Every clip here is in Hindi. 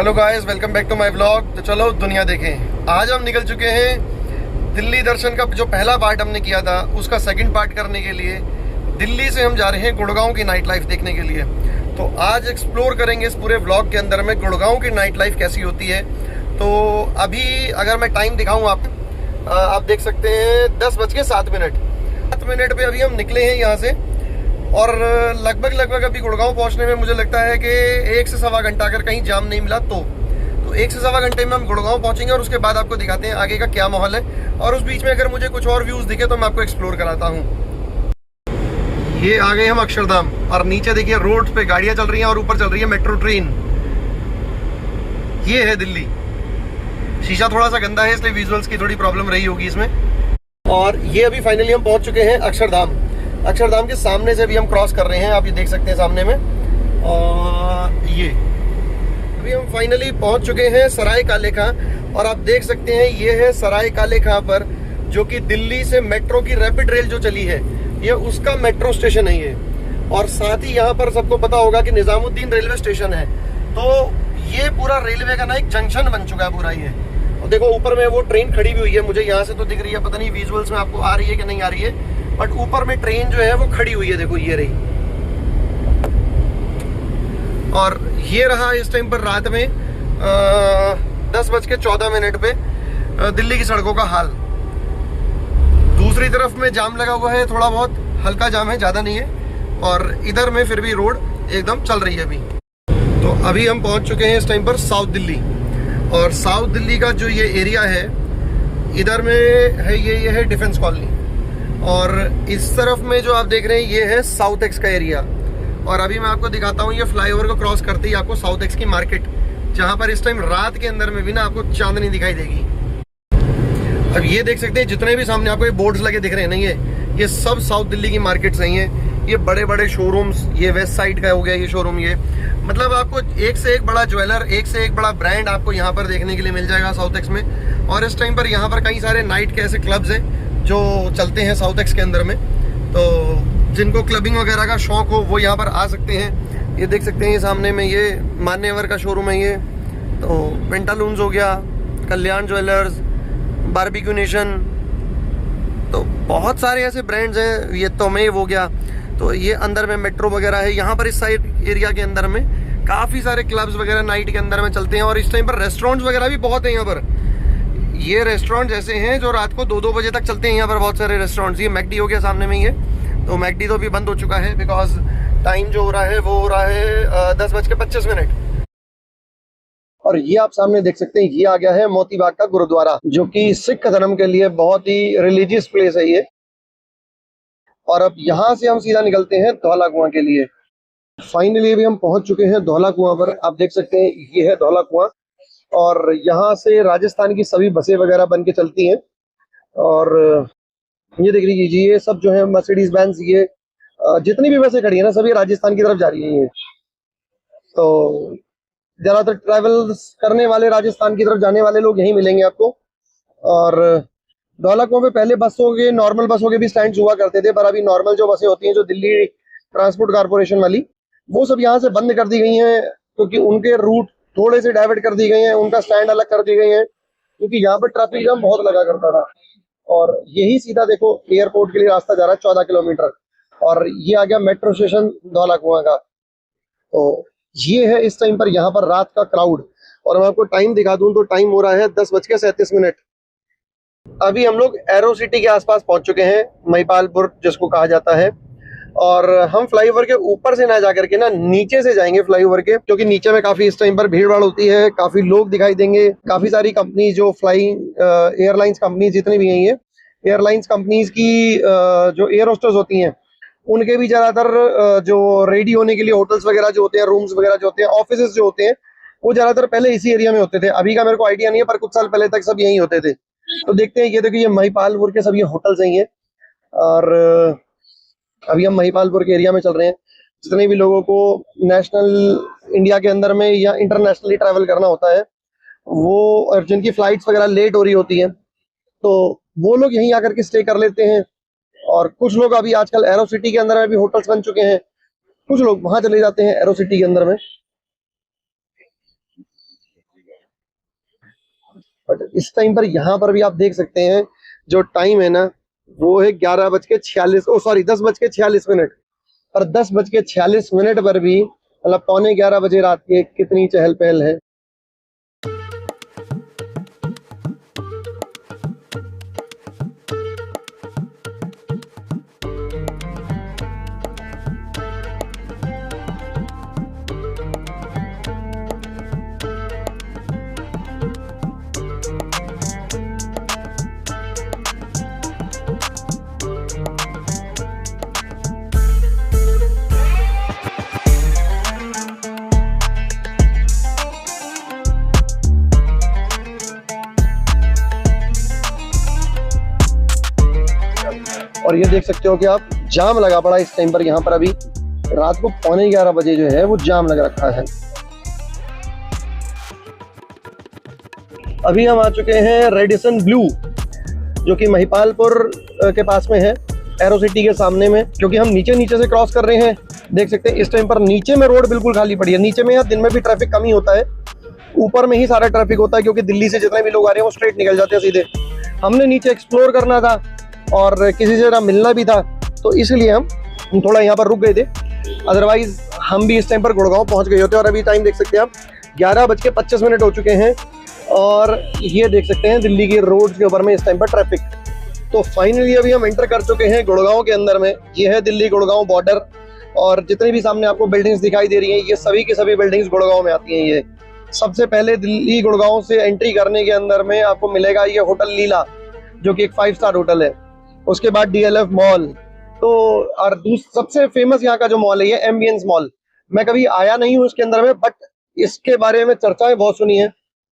Hello guys, welcome back to my vlog. तो चलो दुनिया देखें। आज हम निकल चुके हैं दिल्ली दर्शन का जो पहला पार्ट हमने किया था उसका सेकंड पार्ट करने के लिए। दिल्ली से हम जा रहे हैं गुड़गांव की नाइट लाइफ देखने के लिए। तो आज एक्सप्लोर करेंगे इस पूरे व्लॉग के अंदर में गुड़गांव की नाइट लाइफ कैसी होती है। तो अभी अगर मैं टाइम दिखाऊँ आप देख सकते हैं 10:07। 7 मिनट पे अभी हम निकले हैं यहाँ से और लगभग अभी गुड़गांव पहुंचने में मुझे लगता है कि 1 से सवा घंटा, अगर कहीं जाम नहीं मिला तो 1 से सवा घंटे में हम गुड़गांव पहुंचेंगे और उसके बाद आपको दिखाते हैं आगे का क्या माहौल है। और उस बीच में अगर मुझे कुछ और व्यूज दिखे तो मैं आपको एक्सप्लोर कराता हूँ। ये आ गए हम अक्षरधाम और नीचे देखिए रोड पे गाड़ियां चल रही हैं और ऊपर चल रही है मेट्रो ट्रेन। ये है दिल्ली। शीशा थोड़ा सा गंदा है इसलिए विजुअल्स की थोड़ी प्रॉब्लम रही होगी इसमें। और ये अभी फाइनली हम पहुंच चुके हैं अक्षरधाम। अक्षरधाम के सामने से भी हम क्रॉस कर रहे हैं, आप ये देख सकते हैं सामने में। और ये अभी हम फाइनली पहुंच चुके हैं सराय काले खां और आप देख सकते हैं ये है सराय काले खां पर, जो कि दिल्ली से मेट्रो की रैपिड रेल जो चली है ये उसका मेट्रो स्टेशन है ये। और साथ ही यहाँ पर सबको पता होगा कि निजामुद्दीन रेलवे स्टेशन है। तो ये पूरा रेलवे का ना एक जंक्शन बन चुका है पूरा ये। और देखो ऊपर में वो ट्रेन खड़ी भी हुई है, मुझे यहाँ से तो दिख रही है, पता नहीं विजुअल्स में आपको आ रही है कि नहीं आ रही है, बट ऊपर में ट्रेन जो है वो खड़ी हुई है। देखो ये रही। और ये रहा इस टाइम पर रात में 10:14 पे दिल्ली की सड़कों का हाल। दूसरी तरफ में जाम लगा हुआ है, थोड़ा बहुत हल्का जाम है, ज़्यादा नहीं है। और इधर में फिर भी रोड एकदम चल रही है अभी। तो अभी हम पहुंच चुके हैं इस टाइम पर साउथ दिल्ली। और साउथ दिल्ली का जो ये एरिया है इधर में है ये है डिफेंस कॉलोनी। और इस तरफ में जो आप देख रहे हैं ये है साउथ एक्स का एरिया। और अभी मैं आपको दिखाता हूँ ये फ्लाईओवर को क्रॉस करते ही आपको साउथ एक्स की मार्केट, जहाँ पर इस टाइम रात के अंदर में भी ना आपको चांदनी दिखाई देगी। अब ये देख सकते हैं जितने भी सामने आपको ये बोर्ड्स लगे दिख रहे हैं ना, ये सब साउथ दिल्ली की मार्केट्स हैं। ये बड़े बड़े शोरूम्स, ये वेस्ट साइड का हो गया ये शोरूम। ये मतलब आपको एक से एक बड़ा ज्वेलर, एक से एक बड़ा ब्रांड आपको यहाँ पर देखने के लिए मिल जाएगा साउथ एक्स में। और इस टाइम पर यहाँ पर कई सारे नाइट के ऐसे क्लब्स हैं जो चलते हैं साउथ एक्स के अंदर में। तो जिनको क्लबिंग वगैरह का शौक हो वो यहाँ पर आ सकते हैं। ये देख सकते हैं ये सामने में ये मान्यवर का शोरूम है ये। तो पेंटालून्स हो गया, कल्याण ज्वेलर्स, बारबेक्यू नेशन, तो बहुत सारे ऐसे ब्रांड्स हैं। ये तोमेव हो गया। तो ये अंदर में मेट्रो वगैरह है यहाँ पर। इस साइड एरिया के अंदर में काफ़ी सारे क्लब्स वगैरह नाइट के अंदर में चलते हैं। और इस टाइम पर रेस्टोरेंट्स वगैरह भी बहुत हैं यहाँ पर। ये रेस्टोरेंट ऐसे हैं जो रात को 2-2 बजे तक चलते हैं यहाँ पर, बहुत सारे रेस्टोरेंट्स। ये मैकडी हो गया सामने में ये। तो मैकडी तो अभी बंद हो चुका है बिकॉज टाइम जो हो रहा है वो हो रहा है 10:25। और ये आप सामने देख सकते हैं ये आ गया है मोती बाग का गुरुद्वारा, जो कि सिख धर्म के लिए बहुत ही रिलीजियस प्लेस है ये। और अब यहाँ से हम सीधा निकलते हैं धौला कुआं के लिए। फाइनली अभी हम पहुंच चुके हैं धौला कुआं पर। आप देख सकते हैं ये है धौला कुआं। और यहाँ से राजस्थान की सभी बसें वगैरह बन के चलती हैं। और ये देख लीजिए ये सब जो है मर्सिडीज बेंज, ये जितनी भी बसें खड़ी है ना सभी राजस्थान की तरफ जा रही है ये। तो ज्यादातर ट्रैवल करने वाले राजस्थान की तरफ जाने वाले लोग यहीं मिलेंगे आपको। और धौला कुआं पे पहले बसों के, नॉर्मल बसों के भी स्टैंड हुआ करते थे, पर अभी नॉर्मल जो बसें होती हैं जो दिल्ली ट्रांसपोर्ट कारपोरेशन वाली, वो सब यहाँ से बंद कर दी गई हैं क्योंकि उनके रूट थोड़े से डाइवर्ट कर दिए गए हैं, उनका स्टैंड अलग कर दिए गए हैं क्योंकि यहाँ पर ट्रैफिक जाम बहुत लगा करता था। और यही सीधा देखो एयरपोर्ट के लिए रास्ता जा रहा है 14 किलोमीटर। और ये आ गया मेट्रो स्टेशन धौला कुआं का। तो ये है इस टाइम पर यहाँ पर रात का क्राउड। और मैं आपको टाइम दिखा दूं तो टाइम हो रहा है 10:37। अभी हम लोग एरो सिटी के आसपास पहुंच चुके हैं, महिपालपुर जिसको कहा जाता है। और हम फ्लाईओवर के ऊपर से ना जाकर के ना नीचे से जाएंगे फ्लाईओवर के, क्योंकि नीचे में काफी इस टाइम पर भीड़ भाड़ होती है, काफी लोग दिखाई देंगे। काफी सारी कंपनी जो फ्लाइंग एयरलाइंस कंपनी जितनी भी हैं, ये एयरलाइंस कंपनीज की जो एयर होस्टेस होती हैं उनके भी ज्यादातर जो रेडी होने के लिए होटल्स वगैरह जो होते हैं, रूम्स वगैरह जो होते हैं, ऑफिस जो होते हैं, वो ज्यादातर पहले इसी एरिया में होते थे। अभी का मेरे को आइडिया नहीं है, पर कुछ साल पहले तक सब यही होते थे। तो देखते हैं, ये देखिए ये महिपालपुर के सब ये होटल्स हैं ये। और अभी हम महिपालपुर के एरिया में चल रहे हैं। जितने भी लोगों को नेशनल इंडिया के अंदर में या इंटरनेशनली ट्रैवल करना होता है, वो और जिनकी फ्लाइट्स वगैरह लेट हो रही होती हैं, तो वो लोग यहीं आकर के स्टे कर लेते हैं। और कुछ लोग अभी आजकल एरो सिटी के अंदर में भी होटल्स बन चुके हैं, कुछ लोग वहां चले जाते हैं एरो सिटी के अंदर में। इस टाइम पर यहाँ पर भी आप देख सकते हैं जो टाइम है ना वो है 10:46 और 10:46 पर भी मतलब 11:45 बजे रात के कितनी चहल पहल है। और ये देख सकते हो कि आप जाम लगा पड़ा इस टाइम पर, यहाँ पर अभी रात को 11:15 बजे जो है वो जाम लग रखा है। अभी हम आ चुके हैं रेडिसन ब्लू, जो कि महिपालपुर के पास में है, एरो सिटी के सामने में। क्योंकि हम नीचे से क्रॉस कर रहे हैं, देख सकते हैं इस टाइम पर नीचे में रोड बिल्कुल खाली पड़ी है। नीचे में यार दिन में भी ट्रैफिक कम ही होता है, ऊपर में ही सारा ट्रैफिक होता है, क्योंकि दिल्ली से जितने भी लोग आ रहे हैं वो स्ट्रेट निकल जाते हैं सीधे। हमने नीचे एक्सप्लोर करना था और किसी से जरा मिलना भी था, तो इसलिए हम थोड़ा यहाँ पर रुक गए थे। अदरवाइज हम भी इस टाइम पर गुड़गांव पहुँच गए होते। और अभी टाइम देख सकते हैं आप 11:25 हो चुके हैं और ये देख सकते हैं दिल्ली की रोड्स के ऊपर में इस टाइम पर ट्रैफिक। तो फाइनली अभी हम एंटर कर चुके हैं गुड़गांव के अंदर में। ये है दिल्ली गुड़गांव बॉर्डर और जितनी भी सामने आपको बिल्डिंग्स दिखाई दे रही हैं ये सभी की सभी बिल्डिंग्स गुड़गांव में आती हैं। ये सबसे पहले दिल्ली गुड़गांव से एंट्री करने के अंदर में आपको मिलेगा ये होटल लीला, जो कि एक 5 स्टार होटल है। उसके बाद DLF मॉल, तो और सबसे फेमस यहाँ का जो मॉल है ये एम्बियंस मॉल। मैं कभी आया नहीं हूँ इसके अंदर में, बट इसके बारे में चर्चाएं बहुत सुनी है।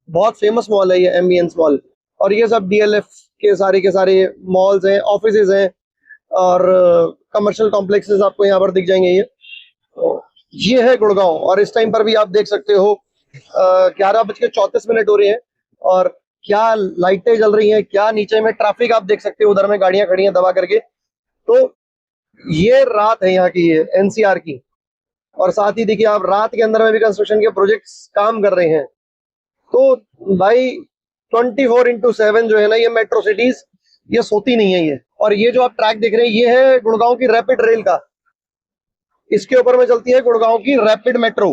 बहुत फेमस मॉल है ये एम्बियंस मॉल। और ये सब DLF के सारे मॉल्स हैं, ऑफिसेज हैं और कमर्शियल कॉम्प्लेक्सेस आपको यहाँ पर दिख जाएंगे। ये है गुड़गांव और इस टाइम पर भी आप देख सकते हो 11:34 हो रहे हैं और क्या लाइटें जल रही हैं, क्या नीचे में ट्रैफिक आप देख सकते हो, उधर में गाड़ियां खड़ी हैं दबा करके। तो ये रात है यहाँ की, NCR की। और साथ ही देखिए आप रात के अंदर में भी कंस्ट्रक्शन के प्रोजेक्ट्स काम कर रहे हैं। तो भाई 24/7 जो है ना ये मेट्रो सिटीज ये सोती नहीं है ये। और ये जो आप ट्रैक देख रहे हैं ये है गुड़गांव की रैपिड रेल का। इसके ऊपर में चलती है गुड़गांव की रैपिड मेट्रो,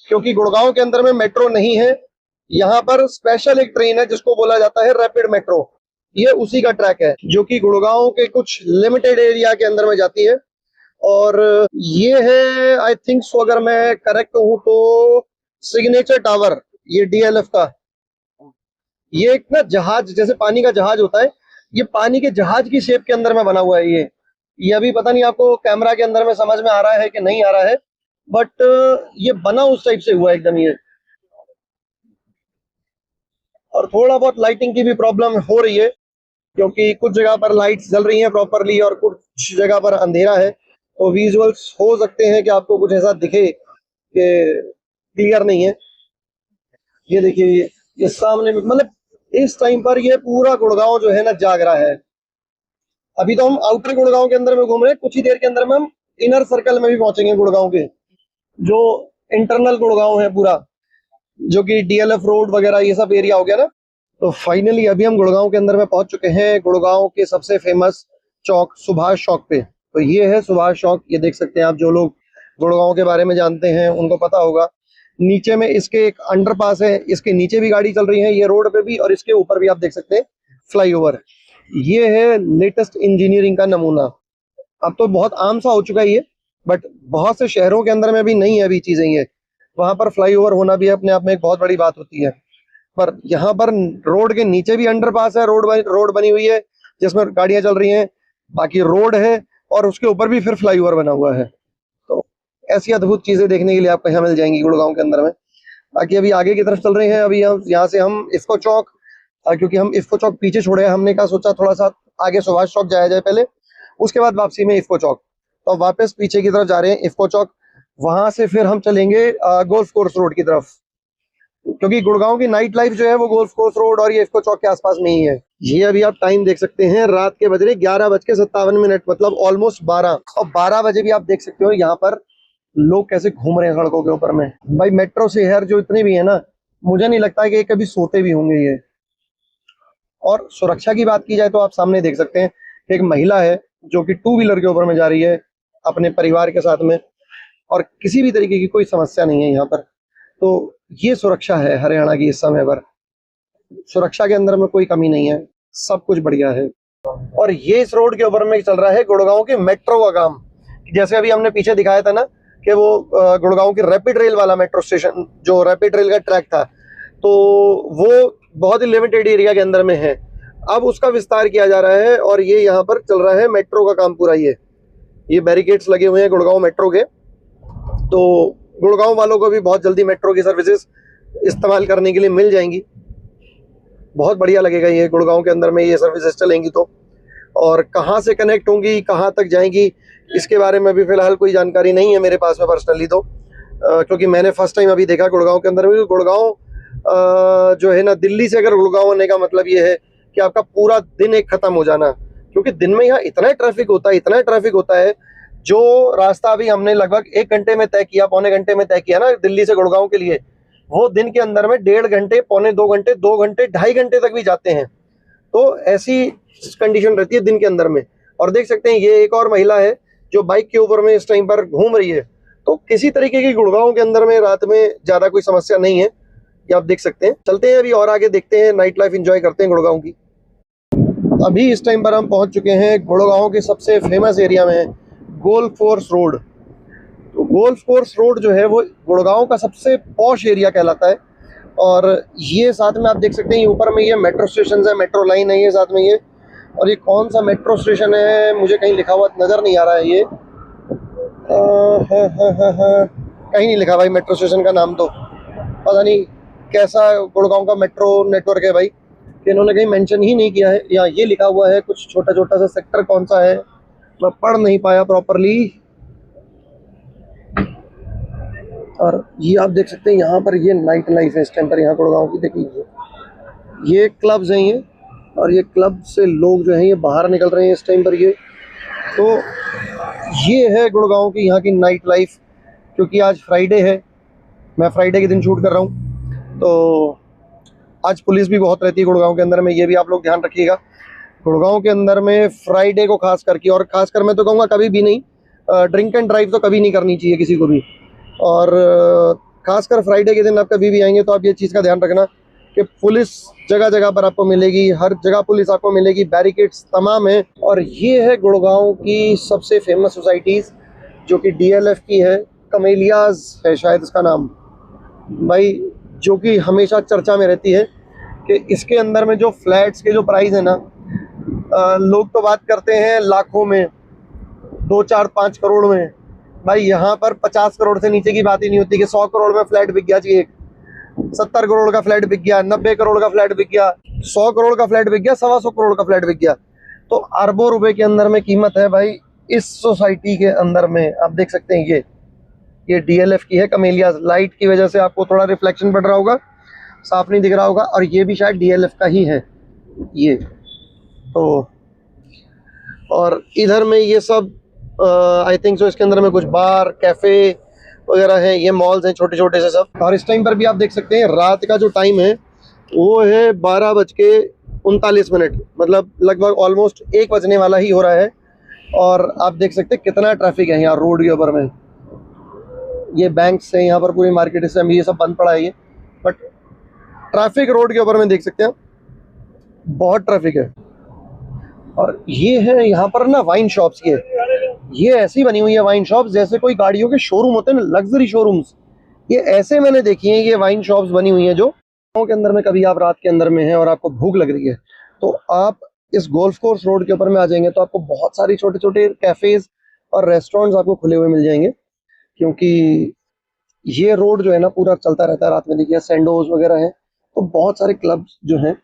क्योंकि गुड़गांव के अंदर में मेट्रो नहीं है। यहाँ पर स्पेशल एक ट्रेन है जिसको बोला जाता है रैपिड मेट्रो। ये उसी का ट्रैक है जो कि गुड़गांव के कुछ लिमिटेड एरिया के अंदर में जाती है। और ये है आई थिंक सो, अगर मैं करेक्ट हूं तो सिग्नेचर टावर, ये DLF का। ये एक ना जहाज, जैसे पानी का जहाज होता है, ये पानी के जहाज की शेप के अंदर में बना हुआ है ये अभी पता नहीं आपको कैमरा के अंदर में समझ में आ रहा है कि नहीं आ रहा है, बट ये बना उस टाइप से हुआ है एकदम ये। और थोड़ा बहुत लाइटिंग की भी प्रॉब्लम हो रही है, क्योंकि कुछ जगह पर लाइट्स जल रही हैं प्रॉपरली और कुछ जगह पर अंधेरा है। तो विजुअल्स हो सकते हैं कि आपको कुछ ऐसा दिखे कि क्लियर नहीं है। ये देखिए ये सामने में, मतलब इस टाइम पर ये पूरा गुड़गांव जो है ना जाग रहा है। अभी तो हम आउटर गुड़गांव के अंदर में घूम रहे हैं, कुछ ही देर के अंदर में हम इनर सर्कल में भी पहुंचेंगे गुड़गांव के, जो इंटरनल गुड़गांव है पूरा, जो कि DLF रोड वगैरह ये सब एरिया हो गया ना। तो फाइनली अभी हम गुड़गांव के अंदर में पहुंच चुके हैं, गुड़गांव के सबसे फेमस चौक सुभाष चौक पे। तो ये है सुभाष चौक, ये देख सकते हैं आप। जो लोग गुड़गांव के बारे में जानते हैं उनको पता होगा। नीचे में इसके एक अंडरपास है, इसके नीचे भी गाड़ी चल रही है ये रोड पे भी, और इसके ऊपर भी आप देख सकते हैं फ्लाईओवर। ये है लेटेस्ट इंजीनियरिंग का नमूना। अब तो बहुत आम सा हो चुका है ये, बट बहुत से शहरों के अंदर में भी नहीं है अभी चीजें ये। वहां पर फ्लाईओवर होना भी अपने आप में एक बहुत बड़ी बात होती है। पर यहाँ पर रोड के नीचे भी अंडरपास है, रोड बनी हुई है जिसमें गाड़ियां चल रही हैं, बाकी रोड है और उसके ऊपर भी फिर फ्लाईओवर बना हुआ है। तो ऐसी अद्भुत चीजें देखने के लिए आपको यहाँ मिल जाएंगी गुड़गांव के अंदर में। बाकी अभी आगे की तरफ चल रहे हैं। अभी हम यहाँ से हम इफ्को चौक, क्योंकि हम इफ्को चौक पीछे छोड़े हैं, हमने कहा सोचा थोड़ा सा आगे सुभाष चौक जाया जाए पहले, उसके बाद वापसी में इफ्को चौक। तो वापस पीछे की तरफ जा रहे हैं इफ्को चौक, वहां से फिर हम चलेंगे गोल्फ कोर्स रोड की तरफ, क्योंकि गुड़गांव की नाइट लाइफ जो है वो गोल्फ कोर्स रोड और ये इफ्को चौक के आसपास में ही है। ये अभी आप टाइम देख सकते हैं, रात के बज रहे 11:57, मतलब ऑलमोस्ट 12। और 12 बजे भी आप देख सकते हो यहाँ पर लोग कैसे घूम रहे हैं सड़कों के ऊपर में। भाई मेट्रो शहर जो इतने भी है ना, मुझे नहीं लगता है कि कभी सोते भी होंगे ये। और सुरक्षा की बात की जाए तो आप सामने देख सकते हैं एक महिला है जो कि 2 व्हीलर के ऊपर में जा रही है अपने परिवार के साथ में, और किसी भी तरीके की कोई समस्या नहीं है यहाँ पर। तो ये सुरक्षा है हरियाणा की इस समय पर। सुरक्षा के अंदर में कोई कमी नहीं है, सब कुछ बढ़िया है। और ये इस रोड के ऊपर में चल रहा है गुड़गांव की मेट्रो का काम। जैसे अभी हमने पीछे दिखाया था ना कि वो गुड़गांव की रैपिड रेल वाला मेट्रो स्टेशन, जो रैपिड रेल का ट्रैक था, तो वो बहुत ही लिमिटेड एरिया के अंदर में है। अब उसका विस्तार किया जा रहा है और ये यहाँ पर चल रहा है मेट्रो का काम पूरा। ये बैरिकेड्स लगे हुए हैं गुड़गांव मेट्रो के, तो गुड़गांव वालों को भी बहुत जल्दी मेट्रो की सर्विसेज इस्तेमाल करने के लिए मिल जाएंगी। बहुत बढ़िया लगेगा ये गुड़गांव के अंदर में ये सर्विसेज चलेंगी तो। और कहाँ से कनेक्ट होंगी, कहाँ तक जाएंगी, इसके बारे में भी फिलहाल कोई जानकारी नहीं है मेरे पास में पर्सनली तो, क्योंकि मैंने फर्स्ट टाइम अभी देखा गुड़गांव के अंदर में। गुड़गांव जो है ना, दिल्ली से अगर गुड़गांव आने का मतलब ये है कि आपका पूरा दिन एक खत्म हो जाना, क्योंकि दिन में यहाँ इतना ट्रैफिक होता है। जो रास्ता अभी हमने लगभग 1 घंटे में तय किया, पौने घंटे में तय किया ना दिल्ली से गुड़गांव के लिए, वो दिन के अंदर में 1.5 घंटे, पौने 2 घंटे, 2 घंटे, 2.5 घंटे तक भी जाते हैं। तो ऐसी कंडीशन रहती है दिन के अंदर में। और देख सकते हैं ये एक और महिला है जो बाइक के ऊपर में इस टाइम पर घूम रही है। तो किसी तरीके की गुड़गांव के अंदर में रात में ज़्यादा कोई समस्या नहीं है, ये आप देख सकते हैं। चलते हैं अभी और आगे, देखते हैं, नाइट लाइफ एंजॉय करते हैं गुड़गांव की। अभी इस टाइम पर हम पहुंच चुके हैं गुड़गांव के सबसे फेमस एरिया में, गोल्फ कोर्स रोड। तो गोल्फ कोर्स रोड जो है वो गुड़गांव का सबसे पॉश एरिया कहलाता है। और ये साथ में आप देख सकते हैं ऊपर में ये मेट्रो स्टेशन है, मेट्रो लाइन है ये साथ में ये। और ये कौन सा मेट्रो स्टेशन है मुझे कहीं लिखा हुआ नज़र नहीं आ रहा है। ये कहीं नहीं लिखा भाई मेट्रो स्टेशन का नाम, तो पता नहीं कैसा गुड़गांव का मेट्रो नेटवर्क है भाई, कि इन्होंने कहीं मेंशन ही नहीं किया है। यहाँ ये लिखा हुआ है कुछ छोटा छोटा सा, सेक्टर कौन सा है मैं पढ़ नहीं पाया प्रॉपरली। और ये आप देख सकते हैं यहाँ पर ये नाइट लाइफ है इस टाइम पर यहाँ गुड़गांव की। देखिए ये क्लब्स हैं ये, और ये क्लब से लोग जो हैं ये बाहर निकल रहे हैं इस टाइम पर। ये तो ये है गुड़गांव की यहाँ की नाइट लाइफ। क्योंकि आज फ्राइडे है, मैं फ्राइडे के दिन शूट कर रहा हूँ, तो आज पुलिस भी बहुत रहती है गुड़गांव के अंदर में, ये भी आप लोग ध्यान रखिएगा। गुड़गांव के अंदर में फ्राइडे को खास करके, और खासकर मैं तो कहूँगा कभी भी नहीं, ड्रिंक एंड ड्राइव तो कभी नहीं करनी चाहिए किसी को भी। और खासकर फ्राइडे के दिन आप कभी भी आएंगे तो आप ये चीज़ का ध्यान रखना कि पुलिस जगह जगह पर आपको मिलेगी, हर जगह पुलिस आपको मिलेगी, बैरिकेड्स तमाम है। और ये है गुड़गांव की सबसे फेमस सोसाइटीज़ जो कि DLF की है, कमेलियाज है शायद इसका नाम भाई, जो कि हमेशा चर्चा में रहती है कि इसके अंदर में जो फ्लैट्स के जो प्राइस है ना, लोग तो बात करते हैं लाखों में, 2, 4, 5 करोड़ में। भाई यहाँ पर 50 करोड़ से नीचे की बात ही नहीं होती कि 100 करोड़ में फ्लैट बिक गया जी, 70 करोड़ का फ्लैट बिक गया, 90 करोड़ का फ्लैट बिक गया, 100 करोड़ का फ्लैट बिक गया, 125 करोड़ का फ्लैट बिक गया। तो अरबों रुपए के अंदर में कीमत है भाई इस सोसाइटी के अंदर में। आप देख सकते हैं ये DLF की है कमेलियाज। लाइट की वजह से आपको थोड़ा रिफ्लेक्शन पड़ रहा होगा, साफ नहीं दिख रहा होगा, और ये भी शायद DLF का ही है ये तो। और इधर में ये सब आई थिंक सो इसके अंदर में कुछ बार, कैफे वगैरह हैं, ये मॉल्स हैं छोटे छोटे से सब। और इस टाइम पर भी आप देख सकते हैं रात का जो टाइम है वो है 12:39, मतलब लगभग ऑलमोस्ट 1 बजने वाला ही हो रहा है। और आप देख सकते हैं कितना ट्रैफिक है यहाँ रोड के ऊपर में। ये बैंक्स है यहाँ पर, पूरी मार्केट इस टाइम ये सब बंद पड़ा है ये, बट ट्रैफिक रोड के ऊपर में देख सकते हैं बहुत ट्रैफिक है। और ये है यहाँ पर ना वाइन शॉप्स, ये ऐसी बनी हुई है वाइन शॉप्स जैसे कोई गाड़ियों के शोरूम होते हैं ना, लग्जरी शोरूम्स, ये ऐसे मैंने देखी हैं ये वाइन शॉप्स बनी हुई हैं। जो गाँव के अंदर में कभी आप रात के अंदर में हैं और आपको भूख लग रही है तो आप इस गोल्फ कोर्स रोड के ऊपर में आ जाएंगे तो आपको बहुत सारी छोटे छोटे कैफेज और रेस्टोरेंट्स आपको खुले हुए मिल जाएंगे। क्योंकि ये रोड जो है ना पूरा चलता रहता है रात में। देखिए सैंडोज वगैरह हैं, तो बहुत सारे क्लब्स जो हैं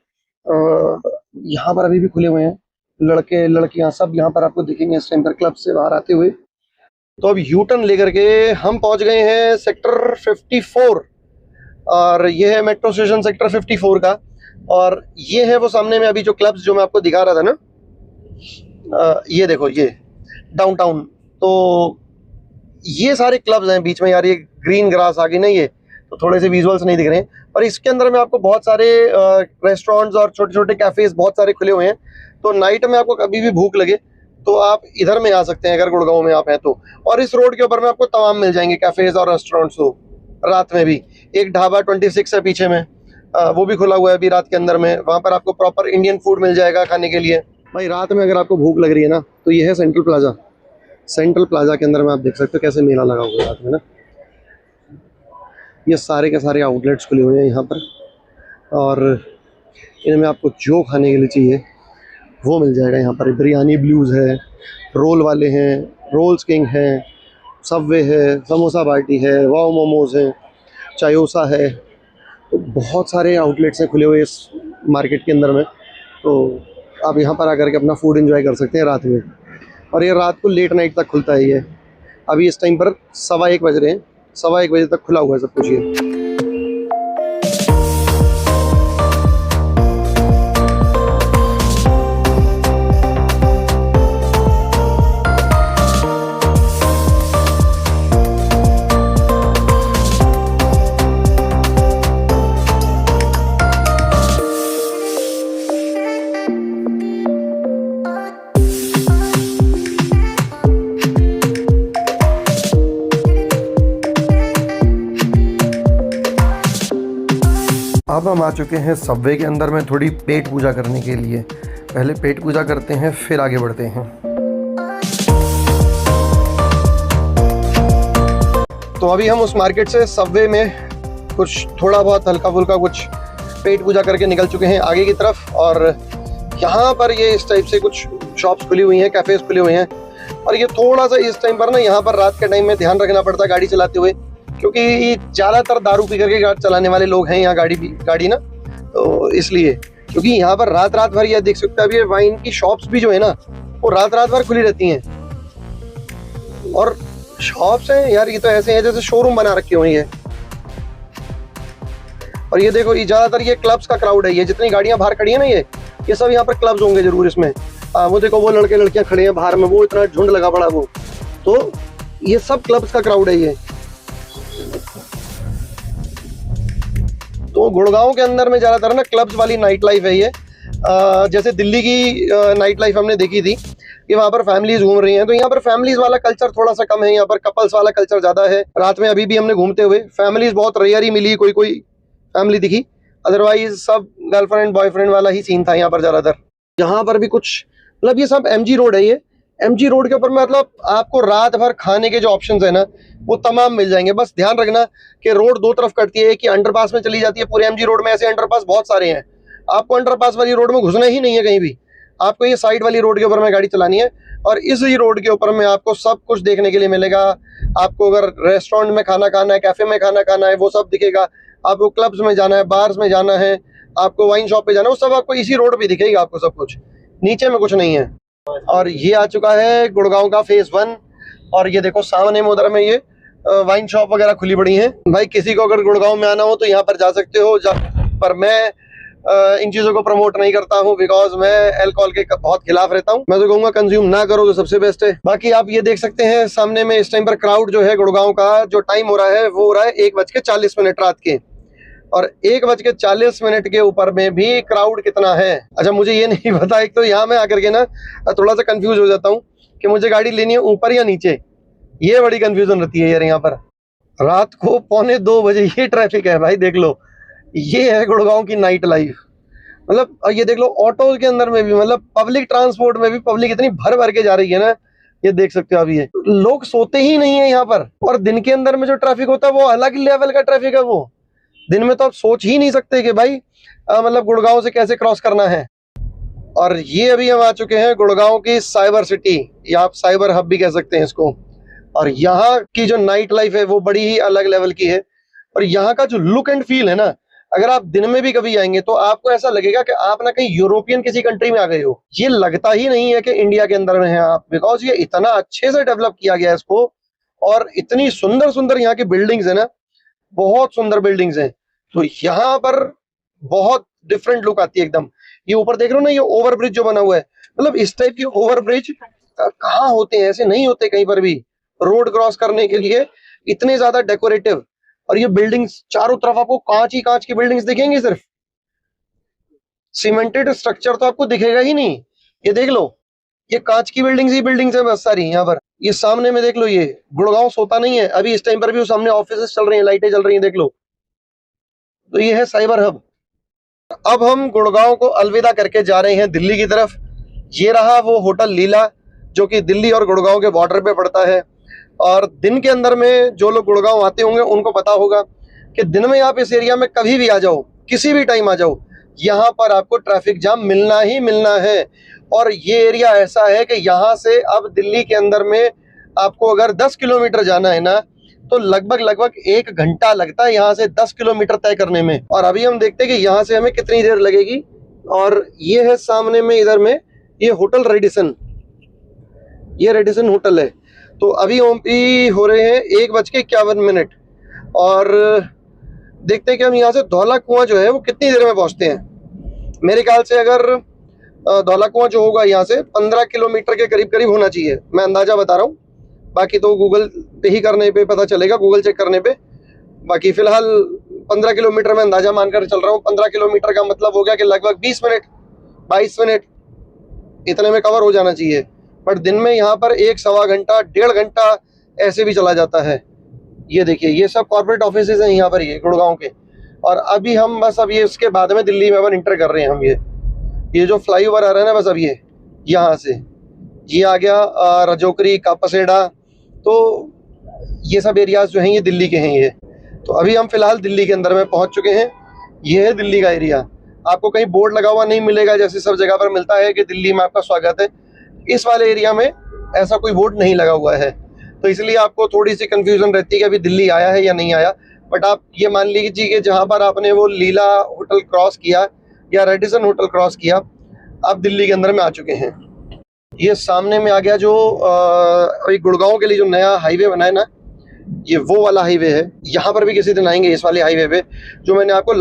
यहाँ पर अभी भी खुले हुए हैं। लड़के लड़कियाँ सब यहाँ पर आपको दिखेंगे इस टाइम पर क्लब से बाहर आते हुए। तो अब यू टर्न लेकर के हम पहुँच गए हैं सेक्टर 54, और ये है मेट्रो स्टेशन सेक्टर 54 का। और ये है वो सामने में अभी जो क्लब्स जो मैं आपको दिखा रहा था ना, ये देखो ये डाउनटाउन, तो ये सारे क्लब्स हैं बीच में। यार ये ग्रीन ग्रास आ गई ना, ये तो थोड़े से विजुअल्स नहीं दिख रहे हैं, और इसके अंदर में आपको बहुत सारे रेस्टोरेंट्स और छोटे छोटे कैफेज बहुत सारे खुले हुए हैं। तो नाइट में आपको कभी भी भूख लगे तो आप इधर में आ सकते हैं अगर गुड़गांव में आप हैं तो। और इस रोड के ऊपर में आपको तमाम मिल जाएंगे कैफेज और रेस्टोरेंट्स। तो रात में भी एक ढाबा 26 है पीछे में, वो भी खुला हुआ है अभी रात के अंदर में। वहाँ पर आपको प्रॉपर इंडियन फूड मिल जाएगा खाने के लिए। भाई रात में अगर आपको भूख लग रही है ना तो ये है सेंट्रल प्लाजा। सेंट्रल प्लाजा के अंदर में आप देख सकते हो कैसे मेला लगा हुआ है रात में ना। ये सारे के सारे आउटलेट्स खुले हुए हैं यहाँ पर, और इनमें आपको जो खाने के लिए चाहिए वो मिल जाएगा यहाँ पर। बिरयानी ब्लूज़ है, रोल वाले हैं, रोल्स किंग है, सबवे है, समोसा बाटी है, वाओ मोमोज हैं, चायोसा है। तो बहुत सारे आउटलेट्स हैं खुले हुए इस मार्केट के अंदर में। तो आप यहाँ पर आकर के अपना फूड एंजॉय कर सकते हैं रात में। और ये रात को लेट नाइट तक खुलता है ये। अभी इस टाइम पर 1:15 बज रहे हैं, 1:15 बजे तक खुला हुआ है सब कुछ ये। अब हम आ चुके हैं सबवे के अंदर में थोड़ी पेट पूजा करने के लिए। पहले पेट पूजा करते हैं फिर आगे बढ़ते हैं। तो अभी हम उस मार्केट से सबवे में कुछ थोड़ा बहुत हल्का फुल्का कुछ पेट पूजा करके निकल चुके हैं आगे की तरफ। और यहाँ पर ये इस टाइप से कुछ शॉप्स खुली हुई हैं, कैफेज खुले हुए हैं। और ये थोड़ा सा इस टाइम पर ना यहाँ पर रात के टाइम में ध्यान रखना पड़ता है गाड़ी चलाते हुए, क्योंकि ज़्यादातर दारू पी करके गाड़ी चलाने वाले लोग हैं यहाँ गाड़ी ना। तो इसलिए क्योंकि यहाँ पर रात भर ये देख सकते हैं अभी वाइन की शॉप्स भी जो है ना वो रात भर खुली रहती हैं। और शॉप्स हैं यार, ये तो ऐसे हैं जैसे शोरूम बना रखे हुए हैं। और ये देखो, ये ज़्यादातर ये क्लब्स का क्राउड है। ये जितनी गाड़ियाँ बाहर खड़ी है ना ये सब यहाँ पर क्लब्स होंगे जरूर इसमें। वो देखो वो लड़के लड़कियाँ खड़े हैं बाहर में, वो इतना झुंड लगा पड़ा वो। तो ये सब क्लब्स का क्राउड है ये। तो गुड़गांव के अंदर में ज़्यादातर ना क्लब्स वाली नाइट लाइफ है ये। जैसे दिल्ली की नाइट लाइफ हमने देखी थी कि वहाँ पर फैमिलीज घूम रही हैं, तो यहाँ पर फैमिलीज वाला कल्चर थोड़ा सा कम है, यहाँ पर कपल्स वाला कल्चर ज़्यादा है। रात में अभी भी हमने घूमते हुए फैमिलीज बहुत रेयर ही मिली, कोई फैमिली दिखी, अदरवाइज सब गर्लफ्रेंड बॉयफ्रेंड वाला ही सीन था यहाँ पर ज़्यादातर। यहाँ पर भी कुछ मतलब ये सब MG रोड है। ये MG रोड के ऊपर मतलब आपको रात भर खाने के जो ऑप्शंस है ना वो तमाम मिल जाएंगे। बस ध्यान रखना कि रोड दो तरफ कटती है, कि अंडरपास में चली जाती है पूरे MG रोड में। ऐसे अंडरपास बहुत सारे हैं, आपको अंडरपास वाली रोड में घुसना ही नहीं है कहीं भी। आपको ये साइड वाली रोड के ऊपर में गाड़ी चलानी है, और इस ही रोड के ऊपर में आपको सब कुछ देखने के लिए मिलेगा। आपको अगर रेस्टोरेंट में खाना खाना है, कैफे में खाना खाना है, वो सब दिखेगा। आपको क्लब्स में जाना है, बार्स में जाना है, आपको वाइन शॉप पे जाना है, वो सब आपको इसी रोड पे दिखेगा। आपको सब कुछ, नीचे में कुछ नहीं है। और ये आ चुका है गुड़गांव का फेज 1। और ये देखो सामने में उधर में ये वाइन शॉप वगैरह खुली पड़ी हैं। भाई किसी को अगर गुड़गांव में आना हो तो यहाँ पर जा सकते हो। पर मैं इन चीज़ों को प्रमोट नहीं करता हूँ, बिकॉज मैं अल्कोहल के बहुत खिलाफ रहता हूँ। मैं तो कहूँगा कंज्यूम ना करो तो सबसे बेस्ट है। बाकी आप ये देख सकते हैं सामने में इस टाइम पर क्राउड जो है गुड़गांव का, जो टाइम हो रहा है वो हो रहा है 1:40 रात के। और 1:40 के ऊपर में भी क्राउड कितना है, अच्छा मुझे ये नहीं पता। एक तो यहाँ में आकर के ना थोड़ा सा कंफ्यूज हो जाता हूँ कि मुझे गाड़ी लेनी है ऊपर या नीचे, ये बड़ी कंफ्यूजन रहती है यार। यहाँ पर रात को 1:45 बजे ये ट्रैफिक है भाई, देख लो। ये है गुड़गांव की नाइट लाइफ। मतलब ये देख लो, ऑटो के अंदर में भी, मतलब पब्लिक ट्रांसपोर्ट में भी पब्लिक इतनी भर भर के जा रही है ना, ये देख सकते हो। अभी ये लोग सोते ही नहीं है यहाँ पर। और दिन के अंदर में जो ट्रैफिक होता है वो अलग लेवल का ट्रैफिक है। वो दिन में तो आप सोच ही नहीं सकते कि भाई मतलब गुड़गांव से कैसे क्रॉस करना है। और ये अभी हम आ चुके हैं गुड़गांव की साइबर सिटी, या आप साइबर हब भी कह सकते हैं इसको। और यहाँ की जो नाइट लाइफ है वो बड़ी ही अलग लेवल की है। और यहाँ का जो लुक एंड फील है ना, अगर आप दिन में भी कभी आएंगे तो आपको ऐसा लगेगा कि आप ना कहीं यूरोपियन किसी कंट्री में आ गए हो। ये लगता ही नहीं है कि इंडिया के अंदर में है आप, बिकॉज ये इतना अच्छे से डेवलप किया गया है इसको। और इतनी सुंदर सुंदर यहाँ की बिल्डिंग्स है ना, बहुत सुंदर बिल्डिंग्स हैं। तो यहाँ पर बहुत डिफरेंट लुक आती है एकदम। ये ऊपर देख रहे हो ना, ये ओवर ब्रिज जो बना हुआ है, मतलब इस टाइप के ओवर ब्रिज कहाँ होते हैं, ऐसे नहीं होते कहीं पर भी। रोड क्रॉस करने के लिए इतने ज्यादा डेकोरेटिव और ये बिल्डिंग्स चारों तरफ आपको कांच ही कांच की बिल्डिंग्स दिखेंगी, सिर्फ सीमेंटेड स्ट्रक्चर तो आपको दिखेगा ही नहीं। ये देख लो, ये कांच की बिल्डिंग्स ही बिल्डिंग्स है बस सारी यहाँ पर। ये सामने में देख लो, ये गुड़गांव सोता नहीं है अभी इस टाइम पर भी, वो सामने ऑफिस चल रही हैं, लाइटें चल रही हैं, देख लो। तो ये है साइबर हब। अब हम गुड़गांव को अलविदा करके जा रहे हैं दिल्ली की तरफ। ये रहा वो होटल लीला, जो कि दिल्ली और गुड़गांव के बॉर्डर पे पड़ता है। और दिन के अंदर में जो लोग गुड़गांव आते होंगे उनको पता होगा कि दिन में आप इस एरिया में कभी भी आ जाओ, किसी भी टाइम आ जाओ, यहाँ पर आपको ट्रैफिक जाम मिलना ही मिलना है। और ये एरिया ऐसा है कि यहाँ से अब दिल्ली के अंदर में आपको अगर 10 किलोमीटर जाना है ना, तो लगभग 1 घंटा लगता है यहाँ से 10 किलोमीटर तय करने में। और अभी हम देखते हैं कि यहाँ से हमें कितनी देर लगेगी। और ये है सामने में इधर में ये होटल रेडिसन, ये रेडिसन होटल है। तो अभी हो रहे हैं 1:51। और देखते हैं कि हम यहाँ से धौला कुआं जो है वो कितनी देर में पहुँचते हैं। मेरे ख्याल से अगर धौला कुआं जो होगा यहाँ से 15 किलोमीटर के करीब करीब होना चाहिए, मैं अंदाजा बता रहा हूँ। बाकी तो गूगल पे ही करने पे पता चलेगा, गूगल चेक करने पे। बाकी फिलहाल 15 किलोमीटर में अंदाजा मानकर चल रहा हूँ। 15 किलोमीटर का मतलब हो गया कि लगभग 20 मिनट 22 मिनट इतने में कवर हो जाना चाहिए। बट दिन में यहाँ पर 1-1.25 घंटा 1.5 घंटा ऐसे भी चला जाता है। ये देखिए, ये सब कॉर्पोरेट ऑफिस हैं यहाँ पर, ये गुड़गांव के। और अभी हम बस अब ये उसके बाद में दिल्ली में अब इंटर कर रहे हैं हम। ये जो फ्लाईओवर आ रहा है ना, बस अब ये यहाँ से ये आ गया रजोकरी कापसेड़ा, तो ये सब एरियाज जो हैं ये दिल्ली के हैं ये। तो अभी हम फिलहाल दिल्ली के अंदर में पहुँच चुके हैं। ये है दिल्ली का एरिया। आपको कहीं बोर्ड लगा हुआ नहीं मिलेगा जैसे सब जगह पर मिलता है कि दिल्ली में आपका स्वागत है। इस वाले एरिया में ऐसा कोई बोर्ड नहीं लगा हुआ है, तो इसलिए आपको थोड़ी सी कंफ्यूजन रहती है कि अभी दिल्ली आया है या नहीं आया। बट आप ये मान लीजिए कि जहाँ पर आपने वो लीला होटल क्रॉस किया या रेडिसन होटल क्रॉस किया, आप दिल्ली के अंदर में आ चुके हैं। ये सामने में आ गया जो गुड़गांव के लिए जो नया हाईवे बना है ना, ये वो वाला हाईवे है। यहाँ पर भी किसी दिन आएंगे इस वाले हाईवे पे, जो मैंने आपको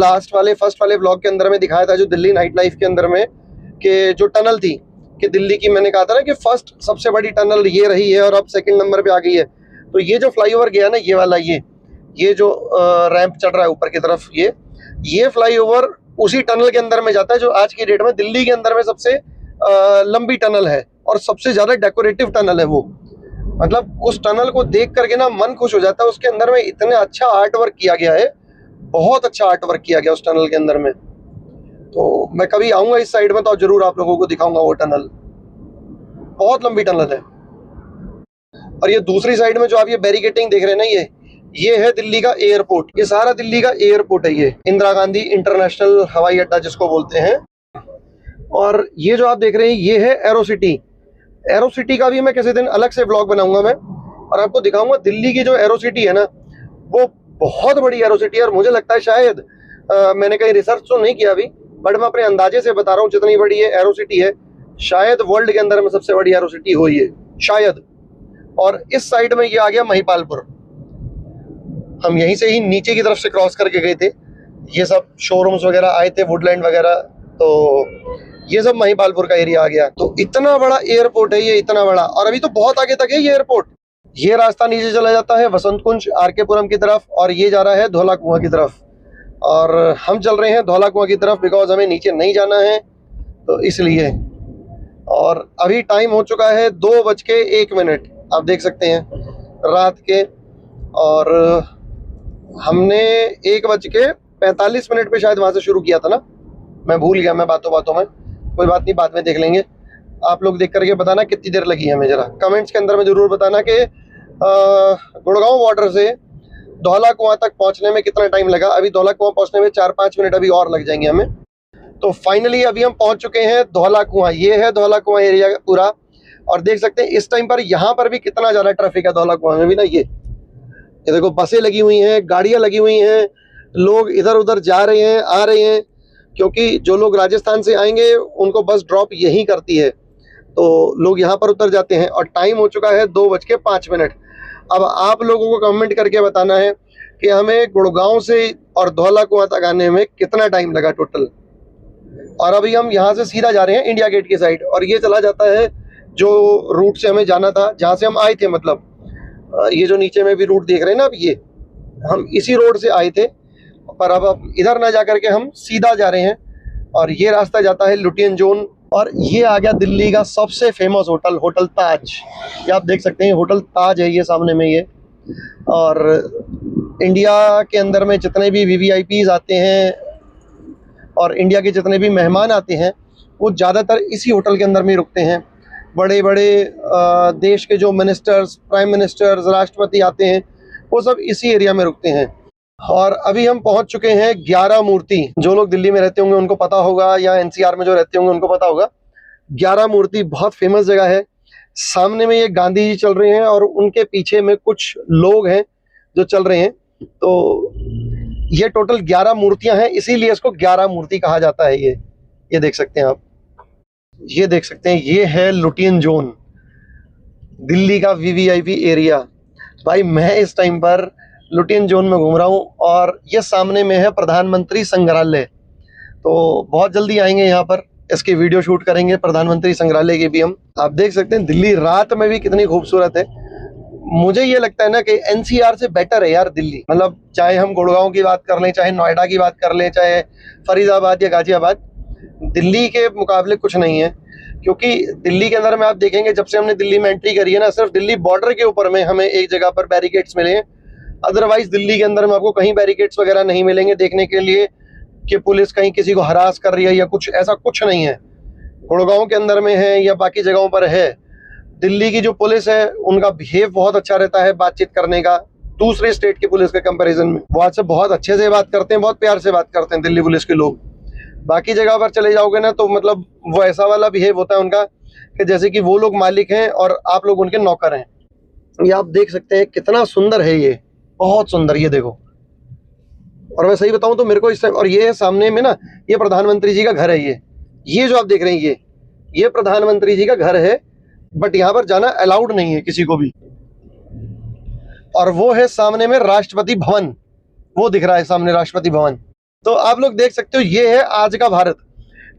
फर्स्ट वाले ब्लॉग के अंदर में दिखाया था, जो दिल्ली नाइट लाइफ के अंदर में कि जो टनल थी कि दिल्ली की, मैंने कहा था ना कि फर्स्ट सबसे बड़ी टनल ये रही है और अब सेकंड नंबर पे आ गई है। तो ये जो फ्लाईओवर गया ना, ये वाला ये जो रैंप चढ़ रहा है ऊपर की तरफ, ये फ्लाईओवर उसी टनल के अंदर में जाता है, जो आज की डेट में दिल्ली के अंदर में सबसे लंबी टनल है और सबसे ज्यादा डेकोरेटिव टनल है वो। मतलब उस टनल को देख करके ना मन खुश हो जाता है। उसके अंदर में इतने अच्छा आर्ट वर्क किया गया है, बहुत अच्छा आर्ट वर्क किया गया उस टनल के अंदर में। तो मैं कभी आऊंगा इस साइड में तो जरूर आप लोगों को दिखाऊंगा वो टनल, बहुत लंबी टनल है। और ये दूसरी साइड में जो आप ये बैरिकेटिंग देख रहे हैं ना, ये है दिल्ली का एयरपोर्ट। ये सारा दिल्ली का एयरपोर्ट है, ये इंदिरा गांधी इंटरनेशनल हवाई अड्डा जिसको बोलते हैं। और ये जो आप देख रहे हैं ये है एरो सिटी। एरो सिटी का भी मैं किसी दिन अलग से ब्लॉग बनाऊंगा मैं, और आपको दिखाऊंगा दिल्ली की जो एरो सिटी है ना, वो बहुत बड़ी एरो सिटी है। और मुझे लगता है शायद मैंने कहीं रिसर्च तो नहीं किया अभी, बट मैं अपने अंदाजे से बता रहा हूँ जितनी बड़ी ये एरो सिटी है, शायद वर्ल्ड के अंदर में सबसे बड़ी एरो सिटी हो ये शायद। और इस साइड में ये आ गया महिपालपुर। हम यहीं से ही नीचे की तरफ से क्रॉस करके गए थे। ये सब शोरूम्स वगैरह आए थे, वुडलैंड वगैरह, तो ये सब महिपालपुर का एरिया आ गया। तो इतना बड़ा एयरपोर्ट है ये, इतना बड़ा। और अभी तो बहुत आगे तक है ये एयरपोर्ट। ये रास्ता नीचे चला जाता है वसंत कुंज आर.के. पुरम की तरफ, और ये जा रहा है धौला कुआं की तरफ। और हम चल रहे हैं धौला कुआं की तरफ, बिकॉज हमें नीचे नहीं जाना है, तो इसलिए। और अभी टाइम हो चुका है 2:01। आप देख सकते हैं रात के। और हमने 1:45 पे शायद वहां से शुरू किया था ना, मैं भूल गया, मैं बातों में। कोई बात नहीं, बाद में देख लेंगे। आप लोग देख करके बताना कितनी देर लगी हमें, जरा कमेंट्स के अंदर में जरूर बताना कि गुड़गांव बॉर्डर से धौला कुआं तक पहुंचने में कितना टाइम लगा। अभी धौला कुआं पहुंचने में 4-5 मिनट अभी और लग जाएंगे हमें। तो फाइनली अभी हम पहुंच चुके हैं धौला कुआं। ये है धौला कुआं एरिया पूरा। और देख सकते हैं इस टाइम पर यहाँ पर भी कितना ज्यादा ट्रैफिक है धौला कुआं में भी ना। ये देखो, बसें लगी हुई हैं, गाड़ियां लगी हुई हैं, लोग इधर उधर जा रहे हैं, आ रहे हैं, क्योंकि जो लोग राजस्थान से आएंगे उनको बस ड्रॉप यहीं करती है, तो लोग यहाँ पर उतर जाते हैं। और टाइम हो चुका है 2:05। अब आप लोगों को कमेंट करके बताना है कि हमें गुड़गांव से और धौला कुआं तक आने में कितना टाइम लगा टोटल। और अभी हम यहाँ से सीधा जा रहे हैं इंडिया गेट की साइड, और ये चला जाता है जो रूट से हमें जाना था, जहाँ से हम आए थे। मतलब ये जो नीचे में भी रूट देख रहे हैं ना, अब हम इसी रोड से आए थे, पर अब इधर ना जा करके हम सीधा जा रहे हैं और ये रास्ता जाता है लुटियन जोन। और ये आ गया दिल्ली का सबसे फेमस होटल, होटल ताज। ये आप देख सकते हैं, होटल ताज है ये सामने में ये। और इंडिया के अंदर में जितने भी VVIPs आते हैं और इंडिया के जितने भी मेहमान आते हैं वो ज़्यादातर इसी होटल के अंदर में रुकते हैं। बड़े बड़े देश के जो मिनिस्टर्स, प्राइम मिनिस्टर्स, राष्ट्रपति आते हैं वो सब इसी एरिया में रुकते हैं। और अभी हम पहुंच चुके हैं 11 मूर्ति। जो लोग दिल्ली में रहते होंगे उनको पता होगा, या NCR में जो रहते होंगे उनको पता होगा। 11 मूर्ति बहुत फेमस जगह है। सामने में ये गांधी जी चल रहे हैं और उनके पीछे में कुछ लोग हैं जो चल रहे हैं। तो ये टोटल 11 मूर्तियां हैं, इसीलिए इसको 11 मूर्ति कहा जाता है। ये देख सकते हैं आप, ये देख सकते हैं, ये है लुटियन जोन, दिल्ली का VVIP एरिया। भाई मैं इस टाइम पर लुटियन जोन में घूम रहा हूँ और ये सामने में है प्रधानमंत्री संग्रहालय। तो बहुत जल्दी आएंगे यहाँ पर, इसकी वीडियो शूट करेंगे प्रधानमंत्री संग्रहालय की भी हम। आप देख सकते हैं दिल्ली रात में भी कितनी खूबसूरत है। मुझे ये लगता है ना कि NCR से बेटर है यार दिल्ली। मतलब चाहे हम गुड़गांव की बात कर लें, चाहे नोएडा की बात कर लें, चाहे फरीदाबाद या गाजियाबाद, दिल्ली के मुकाबले कुछ नहीं है। क्योंकि दिल्ली के अंदर में आप देखेंगे, जब से हमने दिल्ली में एंट्री करी है ना, सिर्फ दिल्ली बॉर्डर के ऊपर में हमें एक जगह पर बैरिकेड्स मिले हैं। अदरवाइज दिल्ली के अंदर में आपको कहीं बैरिकेड्स वगैरह नहीं मिलेंगे देखने के लिए कि पुलिस कहीं किसी को हरास कर रही है या कुछ, ऐसा कुछ नहीं है। गुड़गांव के अंदर में है या बाकी जगहों पर है। दिल्ली की जो पुलिस है उनका बिहेव बहुत अच्छा रहता है बातचीत करने का, दूसरे स्टेट की पुलिस के कंपैरिजन में। वो आपसे बहुत अच्छे से बात करते हैं, बहुत प्यार से बात करते हैं दिल्ली पुलिस के लोग। बाकी जगह पर चले जाओगे ना तो मतलब वो ऐसा वाला बिहेव होता है उनका कि जैसे कि वो लोग मालिक हैं और आप लोग उनके नौकर हैं। ये आप देख सकते हैं कितना सुंदर है ये, बहुत सुंदर। ये देखो, और मैं सही बताऊं तो मेरे को इस टाइम, और ये सामने में ना ये प्रधानमंत्री जी का घर है। ये जो आप देख रहे हैं ये प्रधानमंत्री जी का घर है, बट यहाँ पर जाना अलाउड नहीं है किसी को भी। और वो है सामने में राष्ट्रपति भवन, वो दिख रहा है सामने राष्ट्रपति भवन। तो आप लोग देख सकते हो ये है आज का भारत,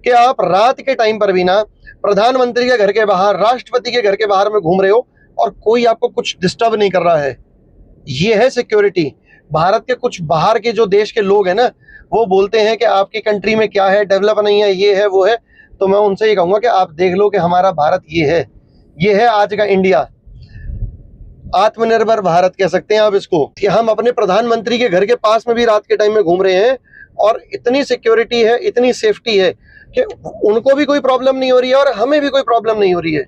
कि आप रात के टाइम पर भी ना प्रधानमंत्री के घर के बाहर, राष्ट्रपति के घर के बाहर में घूम रहे हो और कोई आपको कुछ डिस्टर्ब नहीं कर रहा है। ये है सिक्योरिटी। भारत के कुछ बाहर के जो देश के लोग हैं ना, वो बोलते हैं कि आपकी कंट्री में क्या है, डेवलप नहीं है, ये है वो है। तो मैं उनसे ये कहूंगा कि आप देख लो कि हमारा भारत ये है आज का इंडिया। आत्मनिर्भर भारत कह सकते हैं आप इसको, कि हम अपने प्रधानमंत्री के घर के पास में भी रात के टाइम में घूम रहे हैं और इतनी सिक्योरिटी है, इतनी सेफ्टी है कि उनको भी कोई प्रॉब्लम नहीं हो रही है और हमें भी कोई प्रॉब्लम नहीं हो रही है।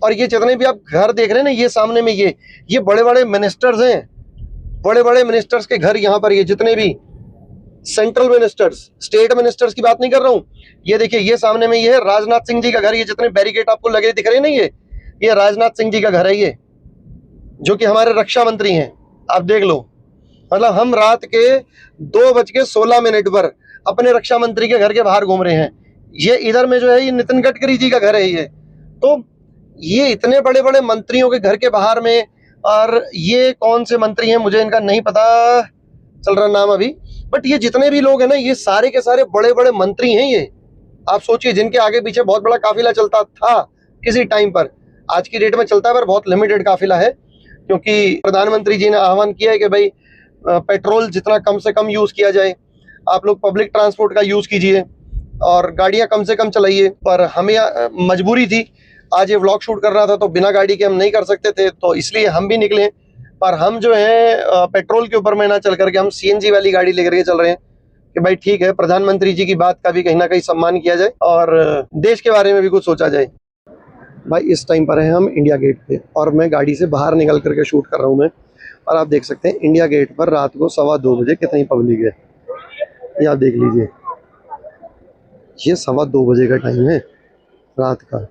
और ये जितने भी आप घर देख रहे हैं ना, ये सामने में ये बड़े बड़े मिनिस्टर्स हैं, बड़े बड़े मिनिस्टर्स के घर यहाँ पर। ये जितने भी सेंट्रल मिनिस्टर्स, स्टेट मिनिस्टर्स की बात नहीं कर रहा हूँ। ये देखिए, ये सामने में ये है राजनाथ सिंह जी का घर। ये जितने बैरिकेड आपको लगे दिख रहे हैं ना, ये राजनाथ सिंह जी का घर है, ये जो कि हमारे रक्षा मंत्री हैं। आप देख लो, मतलब हम रात के 2:16 पर अपने रक्षा मंत्री के घर के बाहर घूम रहे हैं। ये इधर में जो है ये नितिन गडकरी जी का घर है। तो ये इतने बड़े बड़े मंत्रियों के घर के बाहर में, और ये कौन से मंत्री हैं मुझे इनका नहीं पता चल रहा नाम अभी, बट ये जितने भी लोग हैं ना, ये सारे के सारे बड़े बड़े मंत्री हैं। ये आप सोचिए, जिनके आगे पीछे बहुत बड़ा काफिला चलता था किसी टाइम पर, आज की डेट में चलता है पर बहुत लिमिटेड काफिला है, क्योंकि प्रधानमंत्री जी ने आह्वान किया है कि भाई पेट्रोल जितना कम से कम यूज किया जाए, आप लोग पब्लिक ट्रांसपोर्ट का यूज कीजिए और गाड़ियां कम से कम चलाइए। पर हमें मजबूरी थी, आज ये व्लॉग शूट कर रहा था तो बिना गाड़ी के हम नहीं कर सकते थे, तो इसलिए हम भी निकले। पर हम जो है पेट्रोल के ऊपर में ना चल करके हम CNG वाली गाड़ी लेकर के चल रहे हैं कि भाई ठीक है, प्रधानमंत्री जी की बात का भी कहीं ना कहीं सम्मान किया जाए और देश के बारे में भी कुछ सोचा जाए। भाई इस टाइम पर है हम इंडिया गेट पे, और मैं गाड़ी से बाहर निकल करके शूट कर रहा हूँ मैं। और आप देख सकते हैं इंडिया गेट पर रात को 2:15 बजे कितनी पब्लिक है, ये आप देख लीजिए। ये 2:15 बजे का टाइम है रात का,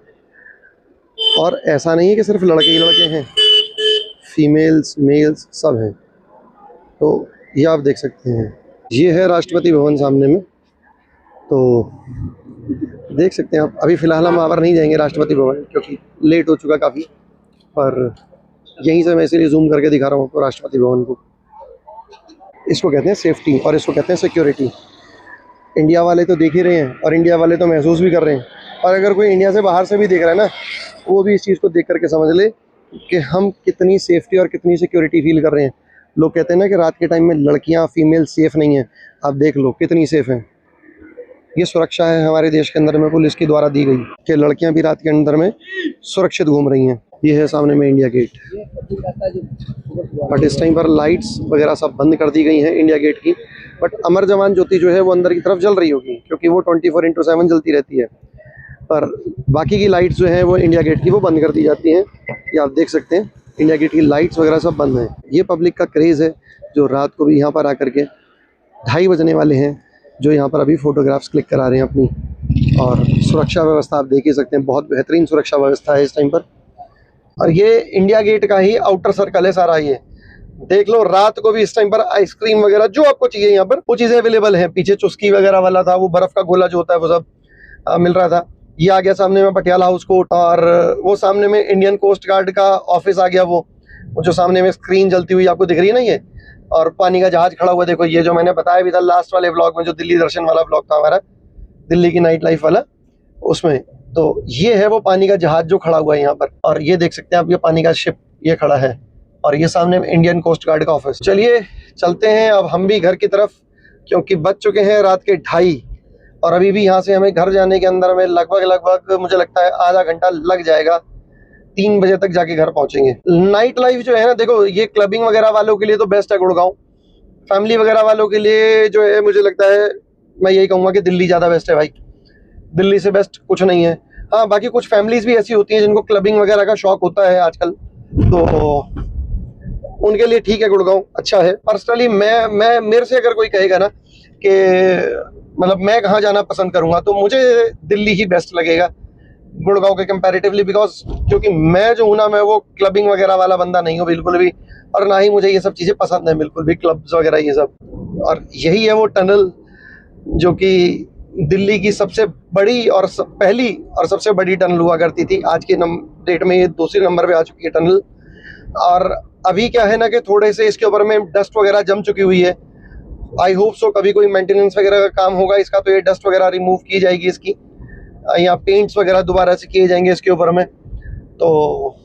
और ऐसा नहीं है कि सिर्फ लड़के ही लड़के हैं, फीमेल्स मेल्स सब हैं। तो ये आप देख सकते हैं, ये है राष्ट्रपति भवन सामने में। तो देख सकते हैं आप, अभी फ़िलहाल हम वहाँ पर नहीं जाएंगे राष्ट्रपति भवन, क्योंकि लेट हो चुका काफ़ी। पर यहीं से मैं इसीलिए जूम करके दिखा रहा हूँ आपको राष्ट्रपति भवन को। इसको कहते हैं सेफ्टी और इसको कहते हैं सिक्योरिटी। इंडिया वाले तो देख ही रहे हैं और इंडिया वाले तो महसूस भी कर रहे हैं, और अगर कोई इंडिया से बाहर से भी देख रहा है ना, वो भी इस चीज़ को देख करके समझ ले कि हम कितनी सेफ्टी और कितनी सिक्योरिटी फील कर रहे हैं। लोग कहते हैं ना कि रात के टाइम में लड़कियां फीमेल सेफ नहीं है, आप देख लो कितनी सेफ हैं। ये सुरक्षा है हमारे देश के अंदर में पुलिस के द्वारा दी गई कि लड़कियां भी रात के अंदर में सुरक्षित घूम रही हैं। ये है सामने में इंडिया गेट, बट इस टाइम पर लाइट्स वगैरह सब बंद कर दी गई हैं इंडिया गेट की। बट अमर जवान ज्योति जो है वो अंदर की तरफ जल रही होगी, क्योंकि वो 24/7 जलती रहती है। पर बाकी की लाइट्स जो है वो इंडिया गेट की वो बंद कर दी जाती हैं। ये आप देख सकते हैं इंडिया गेट की लाइट्स वगैरह सब बंद हैं। ये पब्लिक का क्रेज़ है जो रात को भी यहाँ पर आकर के 2:30 बजने वाले हैं, जो यहाँ पर अभी फ़ोटोग्राफ्स क्लिक करा रहे हैं अपनी। और सुरक्षा व्यवस्था आप देख ही सकते हैं, बहुत बेहतरीन सुरक्षा व्यवस्था है इस टाइम पर। और ये इंडिया गेट का ही आउटर सर्कल है सारा। ये देख लो, रात को भी इस टाइम पर आइसक्रीम वगैरह जो आपको चाहिए यहाँ पर वो चीज़ें अवेलेबल हैं। पीछे चुस्की वगैरह वाला था, वो बर्फ़ का गोला जो होता है वो सब मिल रहा था। ये आ गया सामने में पटियाला हाउस कोर्ट, और वो सामने में इंडियन कोस्ट गार्ड का ऑफिस आ गया। वो जो सामने में स्क्रीन जलती हुई आपको दिख रही है ना, ये और पानी का जहाज खड़ा हुआ। देखो ये जो मैंने बताया भी था लास्ट वाले ब्लॉग में, जो दिल्ली दर्शन वाला ब्लॉग था हमारा, दिल्ली की नाइट लाइफ वाला, उसमें तो ये है वो पानी का जहाज जो खड़ा हुआ है यहाँ पर। और ये देख सकते हैं आप, ये पानी का शिप ये खड़ा है, और ये सामने में इंडियन कोस्ट गार्ड का ऑफिस। चलिए चलते हैं अब हम भी घर की तरफ, क्योंकि बज चुके हैं रात के 2:30, और अभी भी यहाँ से हमें घर जाने के अंदर में लगभग मुझे लगता है आधा घंटा लग जाएगा। 3 बजे तक जाके घर पहुंचेंगे। नाइट लाइफ जो है ना, देखो ये क्लबिंग वगैरह वालों के लिए तो बेस्ट है गुड़गांव, फैमिली वगैरह वालों के लिए जो है मुझे लगता है, मैं यही कहूँगा कि दिल्ली ज़्यादा बेस्ट है भाई। दिल्ली से बेस्ट कुछ नहीं है। हाँ, बाकी कुछ फैमिलीज भी ऐसी होती हैं जिनको क्लबिंग वगैरह का शौक होता है आजकल, तो उनके लिए ठीक है, गुड़गांव अच्छा है। पर्सनली मैं मेरे से अगर कोई कहेगा ना कि मतलब मैं कहाँ जाना पसंद करूँगा, तो मुझे दिल्ली ही बेस्ट लगेगा गुड़गांव के कंपैरेटिवली, बिकॉज क्योंकि मैं जो हूँ ना, मैं वो क्लबिंग वगैरह वाला बंदा नहीं हूँ बिल्कुल भी, और ना ही मुझे ये सब चीज़ें पसंद है बिल्कुल भी, क्लब्स वगैरह ये सब। और यही है वो टनल जो कि दिल्ली की सबसे बड़ी और पहली और सबसे बड़ी टनल हुआ करती थी। आज के डेट में ये दूसरे नंबर पे आ चुकी है टनल। और अभी क्या है ना कि थोड़े से इसके ऊपर में डस्ट वगैरह जम चुकी हुई है। आई होप सो कभी कोई मेंटेनेंस वगैरह का काम होगा इसका, तो ये डस्ट वगैरह रिमूव की जाएगी इसकी, या पेंट्स वगैरह दोबारा से किए जाएंगे इसके ऊपर में। तो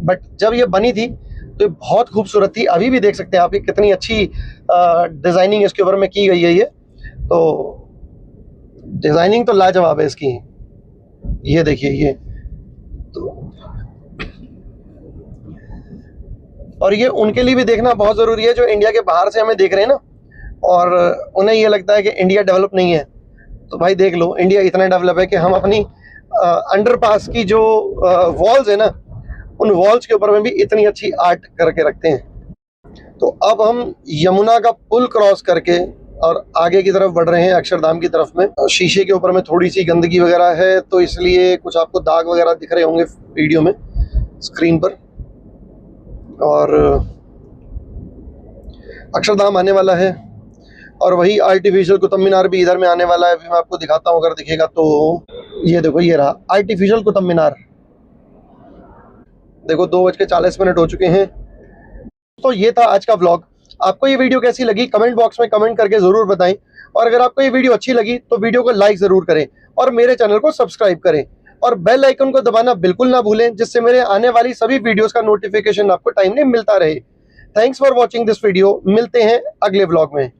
बट जब ये बनी थी तो ये बहुत खूबसूरत थी। अभी भी देख सकते हैं आप ये कितनी अच्छी डिज़ाइनिंग इसके ऊपर में की गई है। ये तो डिज़ाइनिंग तो लाजवाब है इसकी। ये देखिए ये तो, और ये उनके लिए भी देखना बहुत ज़रूरी है जो इंडिया के बाहर से हमें देख रहे हैं ना, और उन्हें ये लगता है कि इंडिया डेवलप नहीं है। तो भाई देख लो, इंडिया इतना डेवलप है कि हम अपनी अंडरपास की जो वॉल्स है ना, उन वॉल्स के ऊपर में भी इतनी अच्छी आर्ट करके रखते हैं। तो अब हम यमुना का पुल क्रॉस करके और आगे की तरफ बढ़ रहे हैं अक्षरधाम की तरफ में। शीशे के ऊपर में थोड़ी सी गंदगी वगैरह है, तो इसलिए कुछ आपको दाग वगैरह दिख रहे होंगे वीडियो में, स्क्रीन पर। और अक्षरधाम आने वाला है, और वही आर्टिफिशियल कुतुब मीनार भी इधर में आने वाला है। अभी मैं आपको दिखाता हूँ, अगर दिखेगा तो। ये देखो, ये रहा आर्टिफिशियल कुतुब मीनार। देखो 2:40 हो चुके हैं। तो ये था आज का व्लॉग। आपको ये वीडियो कैसी लगी कमेंट बॉक्स में कमेंट करके ज़रूर बताएं, और अगर आपको ये वीडियो अच्छी लगी तो वीडियो को लाइक ज़रूर करें और मेरे चैनल को सब्सक्राइब करें, और बेल आइकन को दबाना बिल्कुल ना भूलें, जिससे मेरे आने वाली सभी वीडियोस का नोटिफिकेशन आपको टाइमली मिलता रहे। Thanks for watching this video. मिलते हैं अगले व्लॉग में।